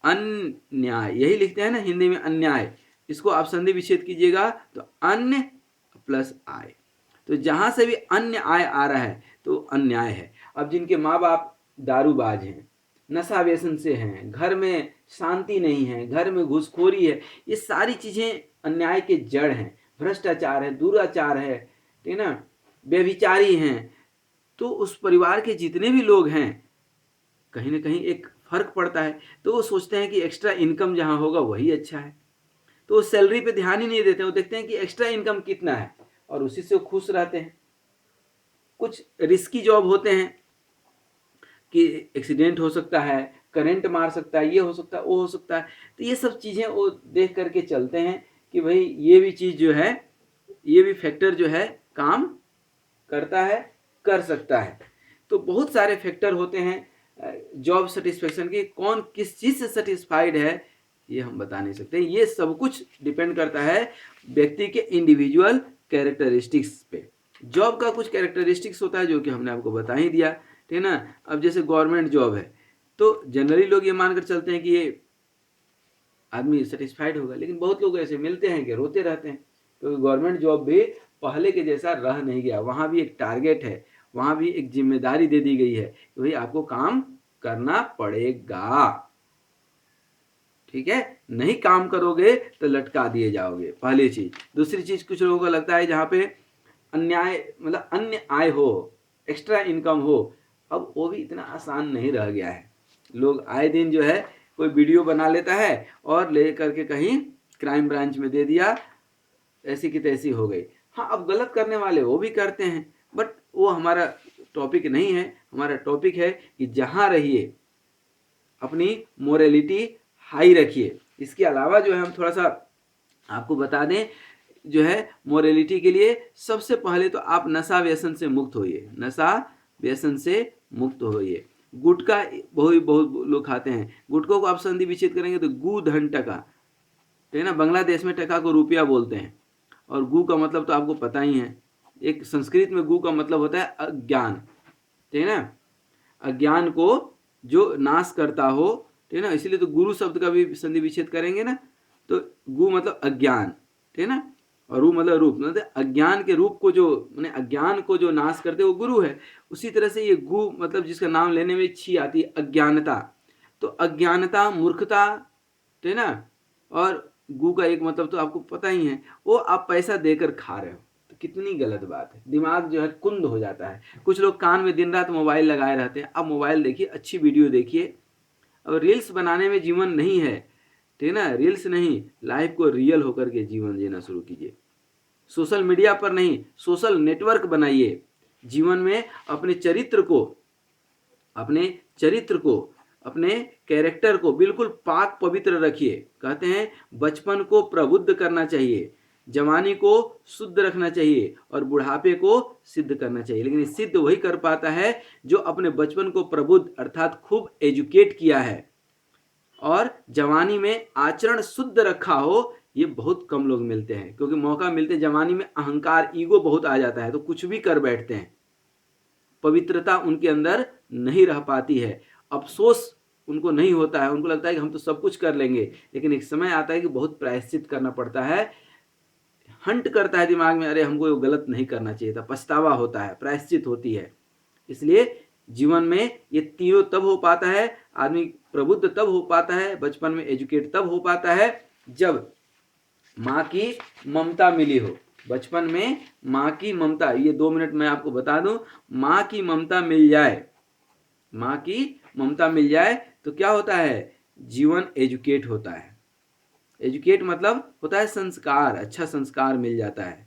अन्याय यही लिखते हैं ना हिंदी में अन्याय, इसको आप संधि विच्छेद कीजिएगा तो अन्य प्लस आय, तो जहां से भी अन्य आय आ रहा है तो अन्याय है। अब जिनके माँ बाप दारूबाज हैं, नशा व्यसन से हैं, घर में शांति नहीं है, घर में घूसखोरी है, ये सारी चीजें अन्याय के जड़ हैं, भ्रष्टाचार है, दुराचार है, ठीक है ना, व्यभिचारी हैं, तो उस परिवार के जितने भी लोग हैं कहीं ना कहीं एक फर्क पड़ता है, तो वो सोचते हैं कि एक्स्ट्रा इनकम जहां होगा वही अच्छा है, तो वो सैलरी पे ध्यान ही नहीं देते, वो देखते हैं कि एक्स्ट्रा इनकम कितना है और उसी से वो खुश रहते हैं। कुछ रिस्की जॉब होते हैं कि एक्सीडेंट हो सकता है, करंट मार सकता है, ये हो सकता है, वो हो सकता है, तो ये सब चीज़ें वो देख करके चलते हैं कि भाई ये भी चीज़ जो है, ये भी फैक्टर जो है काम करता है, कर सकता है। तो बहुत सारे फैक्टर होते हैं जॉब सेटिस्फेक्शन की, कौन किस चीज़ से सेटिस्फाइड है ये हम बता नहीं सकते, ये सब कुछ डिपेंड करता है व्यक्ति के इंडिविजुअल कैरेक्टरिस्टिक्स पे। जॉब का कुछ कैरेक्टरिस्टिक्स होता है जो कि हमने आपको बता ही दिया, ठीक है ना। अब जैसे गवर्नमेंट जॉब है तो जनरली लोग ये मानकर चलते हैं कि ये आदमी सेटिस्फाइड होगा, लेकिन बहुत लोग ऐसे मिलते हैं कि रोते रहते हैं, क्योंकि तो गवर्नमेंट जॉब भी पहले के जैसा रह नहीं गया, वहाँ भी एक टारगेट है, वहाँ भी एक जिम्मेदारी दे दी गई है कि भाई आपको काम करना पड़ेगा, ठीक है, नहीं काम करोगे तो लटका दिए जाओगे, पहली चीज। दूसरी चीज कुछ लोगों को लगता है जहाँ पे अन्याय मतलब अन्य आय हो, एक्स्ट्रा इनकम हो, अब वो भी इतना आसान नहीं रह गया है। लोग आए दिन जो है कोई वीडियो बना लेता है और ले करके कहीं क्राइम ब्रांच में दे दिया, ऐसी की तैसी हो गई। हाँ, अब गलत करने वाले वो भी करते हैं, बट वो हमारा टॉपिक नहीं है। हमारा टॉपिक है कि जहाँ रहिए अपनी मोरालिटी हाई रखिए। इसके अलावा जो है हम थोड़ा सा आपको बता दें, जो है मोरालिटी के लिए सबसे पहले तो आप नशा व्यसन से मुक्त होइए, नशा व्यसन से मुक्त होइए। गुटखा बहुत बहुत लोग खाते हैं, गुटखों को आप संधि विच्छेद करेंगे तो गु धन टका, ठीक है ना, बांग्लादेश में टका को रुपया बोलते हैं, और गु का मतलब तो आपको पता ही है, एक संस्कृत में गु का मतलब होता है अज्ञान, ठीक है ना, अज्ञान को जो नाश करता हो, ठीक है ना, इसीलिए तो गुरु शब्द का भी संधि विच्छेद करेंगे ना, तो गु मतलब अज्ञान, ठीक है ना, और रू मतलब रूप, मतलब अज्ञान के रूप को जो, मैंने अज्ञान को जो नाश करते वो गुरु है। उसी तरह से ये गु मतलब जिसका नाम लेने में छी आती है, अज्ञानता, तो अज्ञानता मूर्खता, ठीक है ना, और गु का एक मतलब तो आपको पता ही है, वो आप पैसा देकर खा रहे हो, तो कितनी गलत बात है, दिमाग जो है कुंद हो जाता है। कुछ लोग कान में दिन रात मोबाइल लगाए रहते हैं, अब मोबाइल देखिए, अच्छी वीडियो देखिए, अब रील्स बनाने में जीवन नहीं है, ठीक है ना, रील्स नहीं, लाइफ को रियल होकर के जीवन जीना शुरू कीजिए। सोशल मीडिया पर नहीं, सोशल नेटवर्क बनाइए। जीवन में अपने चरित्र को, अपने चरित्र को, अपने कैरेक्टर को बिल्कुल पाक पवित्र रखिए। कहते हैं बचपन को प्रबुद्ध करना चाहिए, जवानी को शुद्ध रखना चाहिए और बुढ़ापे को सिद्ध करना चाहिए। लेकिन सिद्ध वही कर पाता है जो अपने बचपन को प्रबुद्ध अर्थात खूब एजुकेट किया है और जवानी में आचरण शुद्ध रखा हो, ये बहुत कम लोग मिलते हैं, क्योंकि मौका मिलते जवानी में अहंकार, ईगो बहुत आ जाता है, तो कुछ भी कर बैठते हैं, पवित्रता उनके अंदर नहीं रह पाती है, अफसोस उनको नहीं होता है, उनको लगता है कि हम तो सब कुछ कर लेंगे, लेकिन एक समय आता है कि बहुत प्रायश्चित करना पड़ता है, हंट करता है दिमाग में, अरे हमको ये गलत नहीं करना चाहिए था, पछतावा होता है, प्रायश्चित होती है। इसलिए जीवन में ये तीनों तब हो पाता है, आदमी प्रबुद्ध तब हो पाता है, बचपन में एजुकेट तब हो पाता है जब माँ की ममता मिली हो। बचपन में माँ की ममता, ये 2 मिनट मैं आपको बता दूं, माँ की ममता मिल जाए, माँ की ममता मिल जाए तो क्या होता है, जीवन एजुकेट होता है। एजुकेट मतलब होता है संस्कार, अच्छा संस्कार मिल जाता है,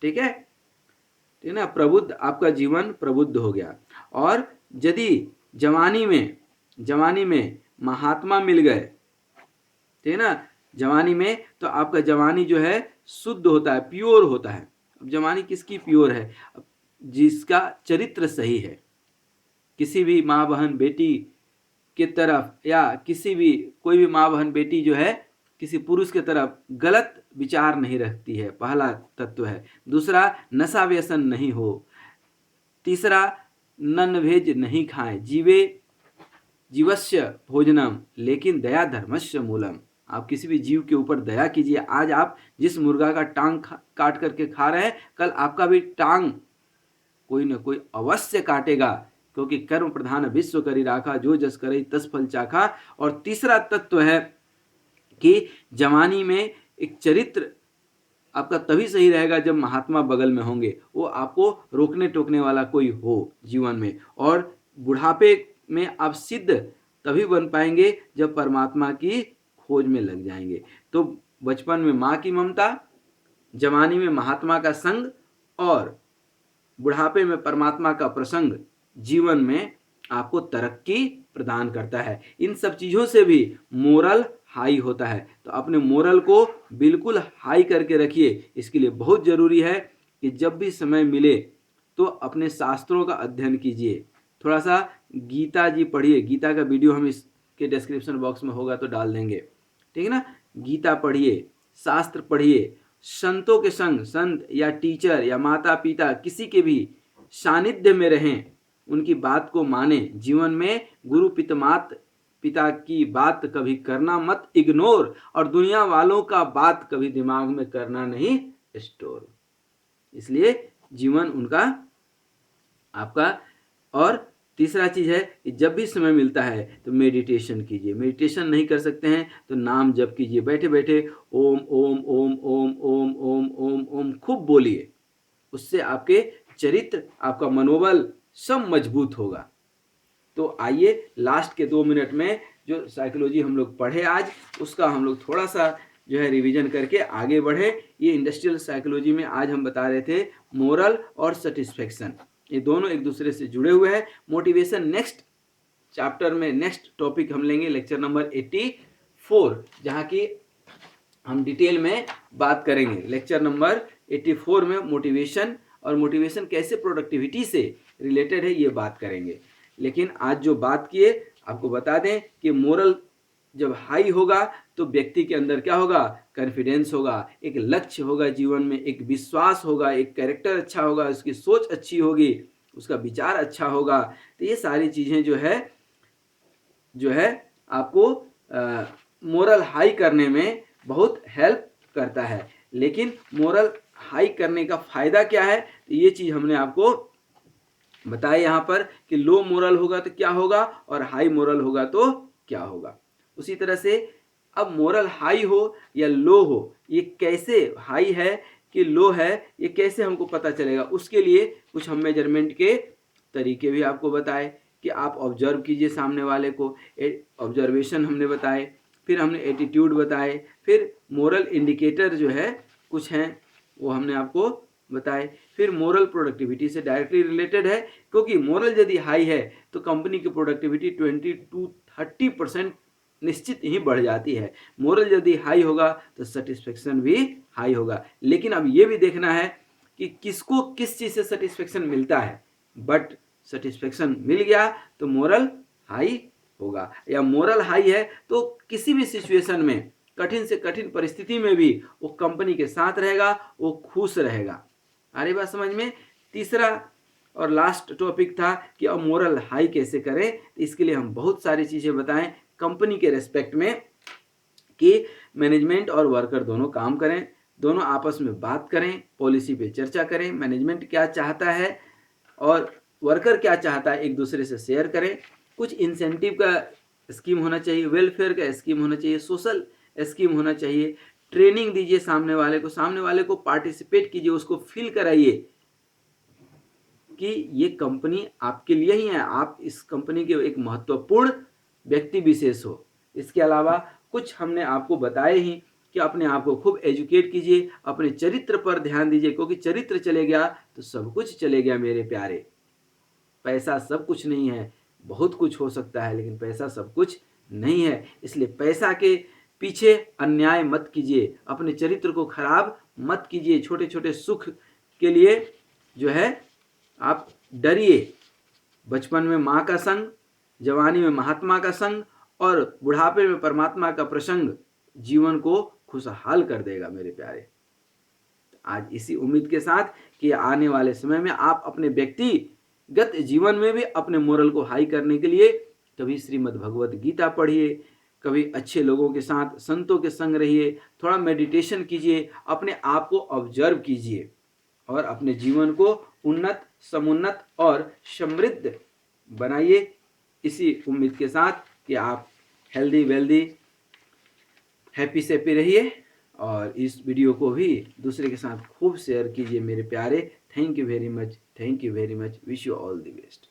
ठीक है, ठीक है ना, प्रबुद्ध, आपका जीवन प्रबुद्ध हो गया। और यदि जवानी में महात्मा मिल गए, ठीक है ना। जवानी में तो आपका जवानी जो है शुद्ध होता है, प्योर होता है। अब जवानी किसकी प्योर है? जिसका चरित्र सही है, किसी भी माँ बहन बेटी के तरफ या किसी भी कोई भी माँ बहन बेटी जो है किसी पुरुष के तरफ गलत विचार नहीं रखती है, पहला तत्व है। दूसरा, नशा व्यसन नहीं हो। तीसरा, नन भेज नहीं खाएं, जीवस्य भोजनम लेकिन दया धर्मस्य मूलम। आप किसी भी जीव के ऊपर दया कीजिए। आज आप जिस मुर्गा का टांग काट करके खा रहे हैं, कल आपका भी टांग कोई न कोई अवश्य काटेगा, क्योंकि कर्म प्रधान विश्व करी राखा, जो जस करे तस फल चाखा। और तीसरा तत्व है कि जवानी में एक चरित्र आपका तभी सही रहेगा जब महात्मा बगल में होंगे, वो आपको रोकने टोकने वाला कोई हो जीवन में। और बुढ़ापे में आप सिद्ध तभी बन पाएंगे जब परमात्मा की खोज में लग जाएंगे। तो बचपन में माँ की ममता, जवानी में महात्मा का संग और बुढ़ापे में परमात्मा का प्रसंग जीवन में आपको तरक्की प्रदान करता है। इन सब चीज़ों से भी मोरल हाई होता है। तो अपने मोरल को बिल्कुल हाई करके रखिए। इसके लिए बहुत ज़रूरी है कि जब भी समय मिले तो अपने शास्त्रों का अध्ययन कीजिए। थोड़ा सा गीता जी पढ़िए। गीता का वीडियो हम इसके डिस्क्रिप्शन बॉक्स में होगा तो डाल देंगे, ठीक है ना। गीता पढ़िए, शास्त्र पढ़िए, संतों के संग, संत या टीचर या माता पिता किसी के भी सानिध्य में रहें, उनकी बात को माने। जीवन में गुरु पिता की बात कभी करना मत इग्नोर, और दुनिया वालों का बात कभी दिमाग में करना नहीं स्टोर। इसलिए जीवन उनका आपका। और तीसरा चीज है कि जब भी समय मिलता है तो मेडिटेशन कीजिए। मेडिटेशन नहीं कर सकते हैं तो नाम जप कीजिए। बैठे बैठे ओम ओम ओम ओम ओम ओम ओम ओम खूब बोलिए। उससे आपके चरित्र, आपका मनोबल सब मजबूत होगा। तो आइए लास्ट के 2 मिनट में जो साइकोलॉजी हम लोग पढ़े आज, उसका हम लोग थोड़ा सा जो है रिवीजन करके आगे बढ़े। ये इंडस्ट्रियल साइकोलॉजी में आज हम बता रहे थे मोरल और सेटिस्फेक्शन, ये दोनों एक दूसरे से जुड़े हुए हैं। मोटिवेशन नेक्स्ट चैप्टर में, नेक्स्ट टॉपिक हम लेंगे लेक्चर नंबर 84, जहाँ की हम डिटेल में बात करेंगे। लेक्चर नंबर 84 में मोटिवेशन और मोटिवेशन कैसे प्रोडक्टिविटी से रिलेटेड है ये बात करेंगे। लेकिन आज जो बात किए आपको बता दें कि मोरल जब हाई होगा तो व्यक्ति के अंदर क्या होगा? कॉन्फिडेंस होगा, एक लक्ष्य होगा जीवन में, एक विश्वास होगा, एक कैरेक्टर अच्छा होगा, उसकी सोच अच्छी होगी, उसका विचार अच्छा होगा। तो ये सारी चीज़ें जो है आपको मोरल हाई करने में बहुत हेल्प करता है। लेकिन मोरल हाई करने का फ़ायदा क्या है? तो ये चीज़ हमने आपको बताया यहाँ पर कि लो मोरल होगा तो क्या होगा और हाई मोरल होगा तो क्या होगा। उसी तरह से अब मोरल हाई हो या लो हो, ये कैसे हाई है कि लो है, ये कैसे हमको पता चलेगा? उसके लिए कुछ हम मेजरमेंट के तरीके भी आपको बताए कि आप ऑब्जर्व कीजिए सामने वाले को। ऑब्जर्वेशन हमने बताए, फिर हमने एटीट्यूड बताए, फिर मोरल इंडिकेटर जो है कुछ हैं वो हमने आपको बताए। फिर मोरल प्रोडक्टिविटी से डायरेक्टली रिलेटेड है, क्योंकि मोरल यदि हाई है तो कंपनी की प्रोडक्टिविटी 20 to 30% निश्चित ही बढ़ जाती है। मोरल यदि हाई होगा तो सेटिस्फेक्शन भी हाई होगा। लेकिन अब ये भी देखना है कि किसको किस चीज़ से सेटिस्फेक्शन मिलता है। बट सेटिस्फेक्शन मिल गया तो मोरल हाई होगा, या मोरल हाई है तो किसी भी सिचुएशन में, कठिन से कठिन परिस्थिति में भी वो कंपनी के साथ रहेगा, वो खुश रहेगा। आ रही बात समझ में? तीसरा और लास्ट टॉपिक था कि अब मोरल हाई कैसे करें। इसके लिए हम बहुत सारी चीज़ें बताएं कंपनी के रेस्पेक्ट में कि मैनेजमेंट और वर्कर दोनों काम करें, दोनों आपस में बात करें, पॉलिसी पे चर्चा करें, मैनेजमेंट क्या चाहता है और वर्कर क्या चाहता है एक दूसरे से शेयर करें। कुछ इंसेंटिव का स्कीम होना चाहिए, वेलफेयर का स्कीम होना चाहिए, सोशल स्कीम होना चाहिए। ट्रेनिंग दीजिए सामने वाले को पार्टिसिपेट कीजिए, उसको फील कराइए कि ये कंपनी आपके लिए ही है, आप इस कंपनी के एक महत्वपूर्ण व्यक्ति विशेष हो। इसके अलावा कुछ हमने आपको बताए ही कि अपने आप को खूब एजुकेट कीजिए, अपने चरित्र पर ध्यान दीजिए, क्योंकि चरित्र चले गया तो सब कुछ चले गया मेरे प्यारे। पैसा सब कुछ नहीं है, बहुत कुछ हो सकता है लेकिन पैसा सब कुछ नहीं है। इसलिए पैसा के पीछे अन्याय मत कीजिए, अपने चरित्र को खराब मत कीजिए। छोटे छोटे सुख के लिए जो है आप डरिए। बचपन में माँ का संग, जवानी में महात्मा का संग और बुढ़ापे में परमात्मा का प्रसंग जीवन को खुशहाल कर देगा मेरे प्यारे। आज इसी उम्मीद के साथ कि आने वाले समय में आप अपने व्यक्तिगत जीवन में भी अपने मोरल को हाई करने के लिए कभी श्रीमद् भगवत गीता पढ़िए, कभी अच्छे लोगों के साथ संतों के संग रहिए, थोड़ा मेडिटेशन कीजिए, अपने आप को ऑब्जर्व कीजिए और अपने जीवन को उन्नत, समुन्नत और समृद्ध बनाइए। इसी उम्मीद के साथ कि आप हेल्दी वेल्दी हैप्पी सेपी रहिए और इस वीडियो को भी दूसरे के साथ खूब शेयर कीजिए मेरे प्यारे। Thank you very much, thank you very much, wish you all the best.